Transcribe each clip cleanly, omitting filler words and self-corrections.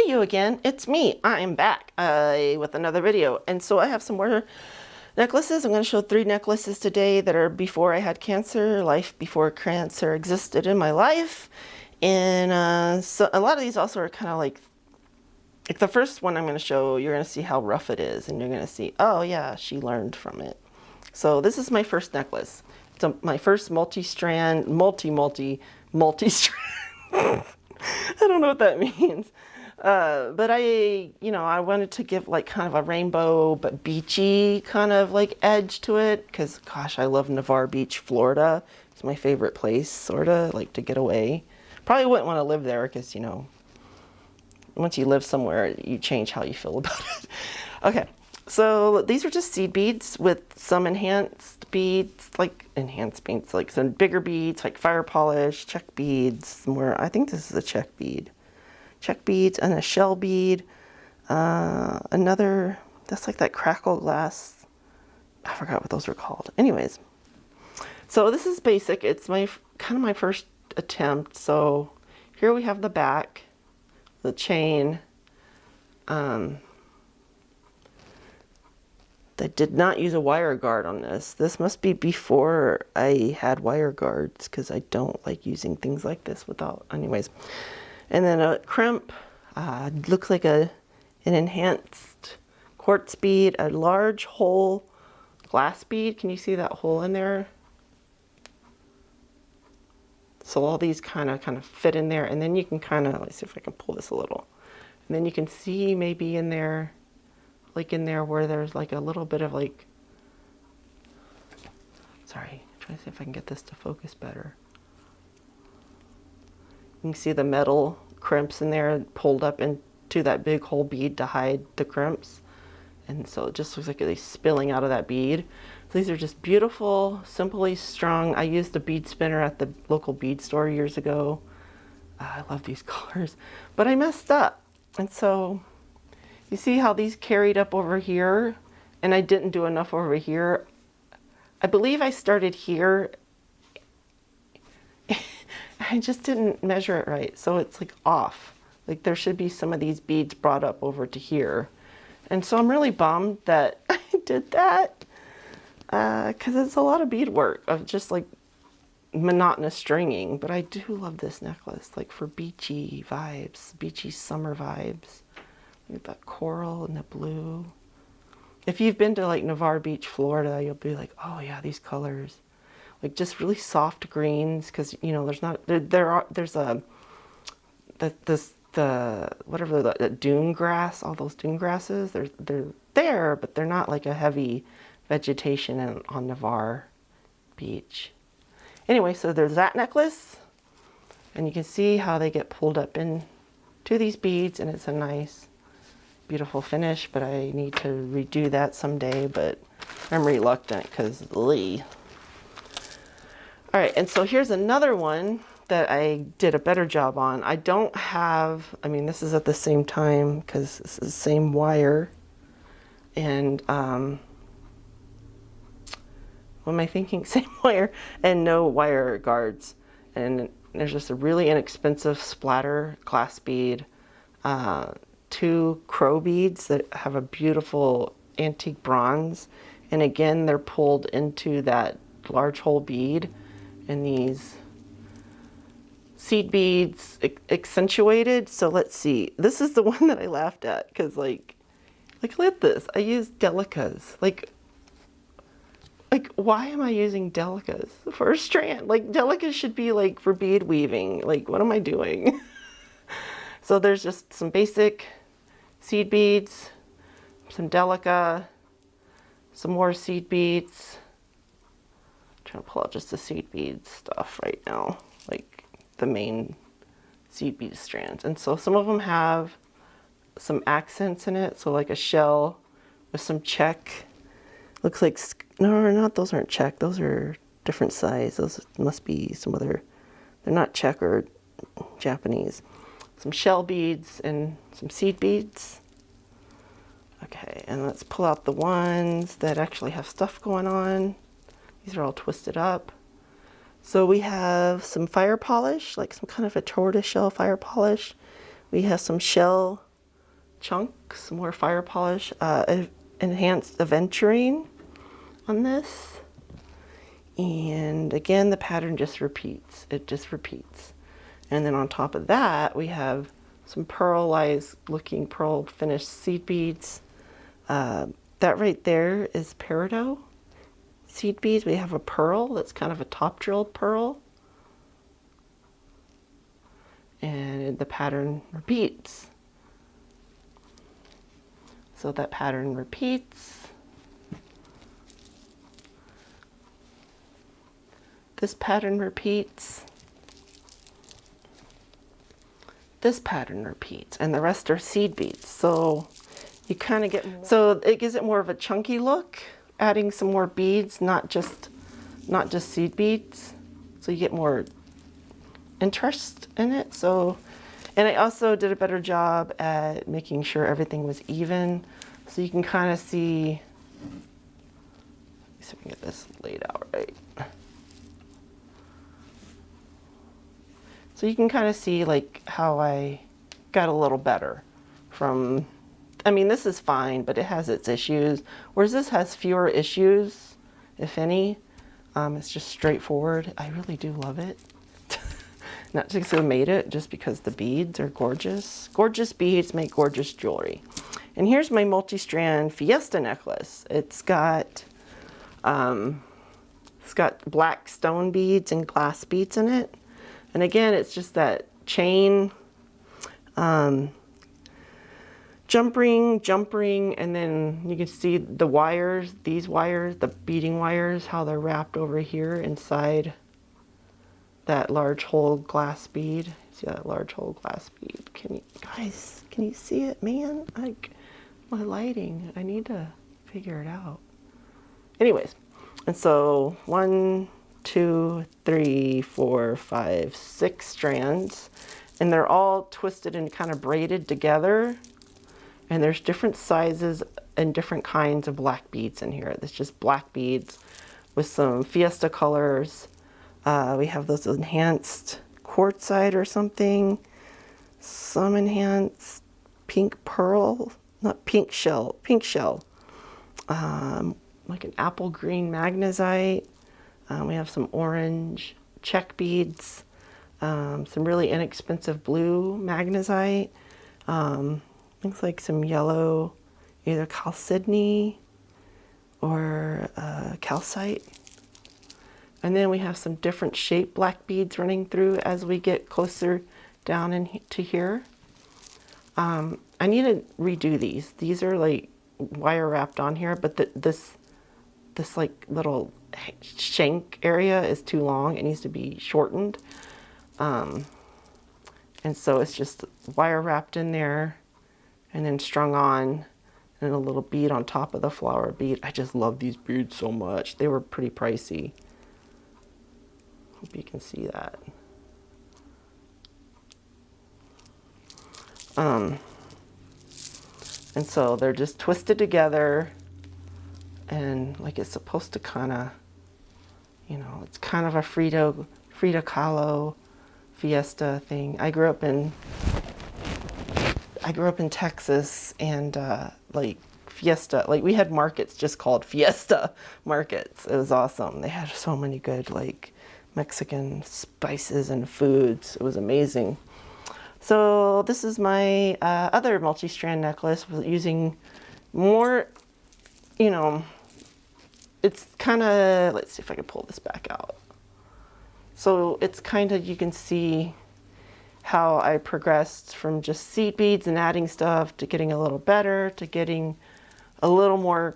Hey you again, it's me. I'm back with another video. And so I have some more necklaces. I'm going to show 3 necklaces today that are before I had cancer, life before cancer existed in my life. And so a lot of these also are kind of like the first one I'm going to show, you're going to see how rough it is. And you're going to see, oh yeah, she learned from it. So this is my first necklace. It's my first multi-strand, multi-strand. I don't know what that means. But I wanted to give like kind of a rainbow but beachy kind of like edge to it, because gosh, I love Navarre Beach, Florida. It's my favorite place, sort of, like to get away. Probably wouldn't want to live there because, once you live somewhere, you change how you feel about it. Okay, so these are just seed beads with some enhanced beads, like some bigger beads, like fire polish, check beads, more. I think this is a check bead. Check beads and a shell bead. Another, that's like that crackle glass. I forgot what those are called. Anyways, so this is basic. It's my kind of my first attempt. So here we have the back, the chain. I did not use a wire guard on this. This must be before I had wire guards, because I don't like using things like this without, anyways. And then a crimp, looks like an enhanced quartz bead, a large hole glass bead. Can you see that hole in there? So all these kind of fit in there, and then you can let's see if I can pull this a little. And then you can see maybe in there, like in there where there's like a little bit of like, sorry, I'm trying to see if I can get this to focus better. You can see the metal crimps in there pulled up into that big hole bead to hide the crimps. And so it just looks like it's spilling out of that bead. So these are just beautiful, simply strung. I used a bead spinner at the local bead store years ago. I love these colors, but I messed up. And so you see how these carried up over here, and I didn't do enough over here. I believe I started here. I just didn't measure it right, so it's like off. Like there should be some of these beads brought up over to here. And so I'm really bummed that I did that, because it's a lot of bead work of just like monotonous stringing. But I do love this necklace, like for beachy vibes, beachy summer vibes. Look at that coral and the blue. If you've been to like Navarre Beach, Florida, you'll be like, oh yeah, these colors. Like just really soft greens, because there's the dune grass, all those dune grasses, they're there, but they're not like a heavy vegetation on Navarre Beach. Anyway, so there's that necklace, and you can see how they get pulled up into these beads, and it's a nice, beautiful finish. But I need to redo that someday, but I'm reluctant because all right, and so here's another one that I did a better job on. I don't have, this is at the same time because it's the same wire. And what am I thinking? Same wire and no wire guards. And there's just a really inexpensive splatter glass bead, 2 crow beads that have a beautiful antique bronze. And again, they're pulled into that large hole bead. And these seed beads accentuated. So let's see. This is the one that I laughed at, because like look at this. I used delicas. Like why am I using delicas for a strand? Like delicas should be like for bead weaving. Like what am I doing? So there's just some basic seed beads, some delica, some more seed beads. I'm trying to pull out just the seed bead stuff right now, like the main seed bead strands. And so some of them have some accents in it, so like a shell with some check. Looks like, no, those aren't check, those are different size. Those must be some other, they're not check or Japanese. Some shell beads and some seed beads. Okay, and let's pull out the ones that actually have stuff going on. These are all twisted up. So we have some fire polish, like some kind of a tortoise shell fire polish. We have some shell chunk, some more fire polish, enhanced aventurine on this. And again, the pattern just repeats. It just repeats. And then on top of that, we have some pearlized looking pearl finished seed beads. That right there is peridot seed beads. We have a pearl that's kind of a top drilled pearl. And the pattern repeats. So that pattern repeats. This pattern repeats. This pattern repeats, and the rest are seed beads. So you kind of get, so it gives it more of a chunky look, adding some more beads, not just seed beads. So you get more interest in it. So, and I also did a better job at making sure everything was even. So you can kind of see, let's see if we can get this laid out right. So you can kind of see like how I got a little better from, I mean, this is fine, but it has its issues. Whereas this has fewer issues, if any. It's just straightforward. I really do love it. Not just because I made it, just because the beads are gorgeous. Gorgeous beads make gorgeous jewelry. And here's my multi-strand Fiesta necklace. It's got black stone beads and glass beads in it. And again, it's just that chain, jump ring, and then you can see the wires, these wires, the beading wires, how they're wrapped over here inside that large hole glass bead. See that large hole glass bead? Can you see it, man? Like, my lighting, I need to figure it out. Anyways, and so 1, 2, 3, 4, 5, 6 strands, and they're all twisted and kind of braided together. And there's different sizes and different kinds of black beads in here. It's just black beads with some Fiesta colors. We have those enhanced quartzite or something, some enhanced pink pearl, not pink shell, like an apple green magnesite. We have some orange check beads, some really inexpensive blue magnesite, looks like some yellow, either chalcedony or calcite. And then we have some different shaped black beads running through as we get closer down into here. I need to redo these. These are like wire wrapped on here, but this like little shank area is too long. It needs to be shortened. And so it's just wire wrapped in there and then strung on, and a little bead on top of the flower bead. I just love these beads so much. They were pretty pricey. Hope you can see that. And so they're just twisted together, and like it's supposed to kind of, you know, it's kind of a Frida Kahlo Fiesta thing. I grew up in Texas, and like Fiesta, like we had markets just called Fiesta markets. It was awesome. They had so many good like Mexican spices and foods. It was amazing. So this is my other multi-strand necklace using more, you know, it's kind of, let's see if I can pull this back out. So it's kind of, you can see how I progressed from just seed beads and adding stuff to getting a little better, to getting a little more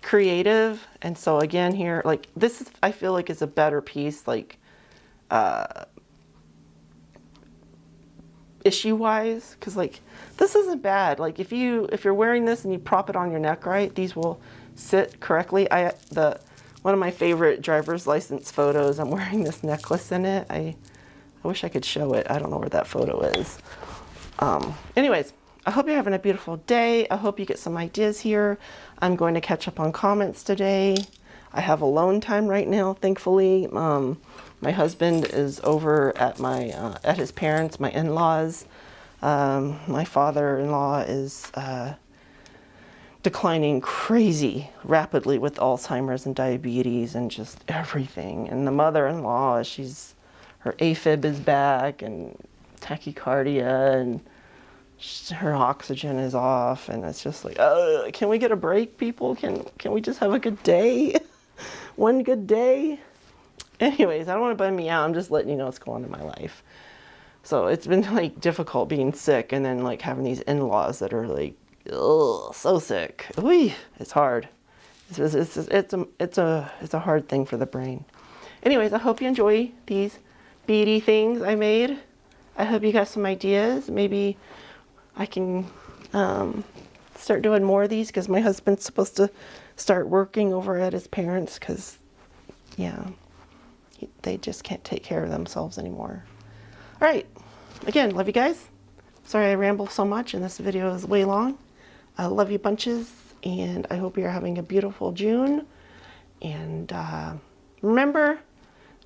creative. And so again here, like this is, I feel like is a better piece, like issue wise, because like this isn't bad. Like if you're wearing this and you prop it on your neck right, these will sit correctly. One of my favorite driver's license photos, I'm wearing this necklace in it. I wish I could show it. I don't know where that photo is. Anyways, I hope you're having a beautiful day. I hope you get some ideas here. I'm going to catch up on comments today. I have alone time right now, thankfully. My husband is over at at his parents', my in-laws. My father-in-law is declining crazy rapidly with Alzheimer's and diabetes and just everything. And the mother-in-law, her AFib is back and tachycardia, and her oxygen is off, and it's just like, can we get a break, people? Can we just have a good day? One good day? Anyways, I don't want to bum me out. I'm just letting you know what's going on in my life. So it's been like difficult being sick, and then like having these in-laws that are like, ugh, so sick. Ooh, it's hard. It's a hard thing for the brain. Anyways, I hope you enjoy these beady things I made. I hope you got some ideas. Maybe I can start doing more of these, because my husband's supposed to start working over at his parents, because, yeah, they just can't take care of themselves anymore. All right. Again, love you guys. Sorry I ramble so much and this video is way long. I love you bunches, and I hope you're having a beautiful June. And remember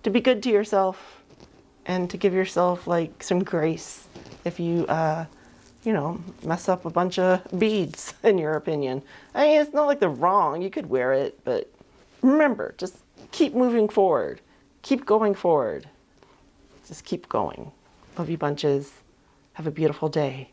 to be good to yourself and to give yourself like some grace if you mess up a bunch of beads, in your opinion. I mean, it's not like they're wrong. You could wear it, but remember, just keep moving forward. Keep going forward. Just keep going. Love you bunches. Have a beautiful day.